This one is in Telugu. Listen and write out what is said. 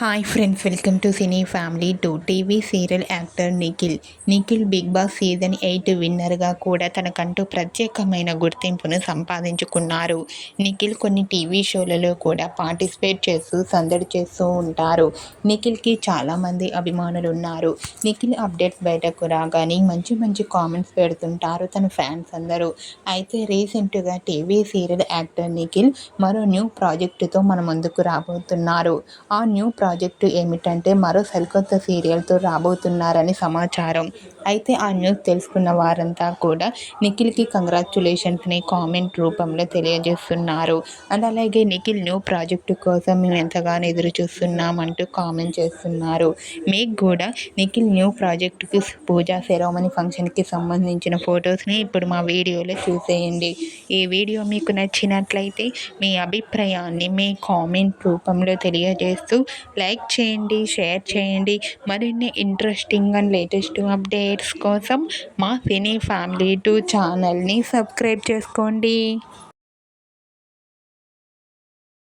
Hi friends, welcome to cine family 2. TV serial actor Nikhil big boss season 8 విన్నర్గా కూడా తనకంటూ ప్రత్యేకమైన గుర్తింపును సంపాదించుకున్నారు. నిఖిల్ కొన్ని టీవీ షోలలో కూడా పార్టిసిపేట్ చేస్తూ సందడి చేస్తూ ఉంటారు. నిఖిల్కి చాలామంది అభిమానులు ఉన్నారు. నిఖిల్ అప్డేట్స్ బయటకు రాగానే మంచి మంచి కామెంట్స్ పెడుతుంటారు తన ఫ్యాన్స్ అందరూ. అయితే రీసెంట్గా టీవీ సీరియల్ యాక్టర్ నిఖిల్ మరో న్యూ ప్రాజెక్టుతో మన ముందుకు రాబోతున్నారు. ఆ న్యూ ప్రాజెక్టు ఏమిటంటే మరో సరికొత్త సీరియల్తో రాబోతున్నారని సమాచారం. అయితే ఆ న్యూస్ తెలుసుకున్న వారంతా కూడా నిఖిల్కి కంగ్రాచ్యులేషన్స్ అని కామెంట్ రూపంలో తెలియజేస్తున్నారు. అండ్ అలాగే నిఖిల్ న్యూ ప్రాజెక్టు కోసం మేము ఎంతగానో ఎదురు చూస్తున్నామంటూ కామెంట్ చేస్తున్నారు. మీకు కూడా నిఖిల్ న్యూ ప్రాజెక్టుకి పూజా సెరమనీ ఫంక్షన్కి సంబంధించిన ఫొటోస్ని ఇప్పుడు మా వీడియోలో చూసేయండి. ఈ వీడియో మీకు నచ్చినట్లయితే మీ అభిప్రాయాన్ని మీ కామెంట్ రూపంలో తెలియజేస్తూ లైక్ చేయండి, షేర్ చేయండి. మరిన్ని ఇంట్రెస్టింగ్ అండ్ లేటెస్ట్ అప్డేట్స్ కోసం మా సినీ ఫ్యామిలీ 2 ఛానల్ని సబ్స్క్రైబ్ చేసుకోండి.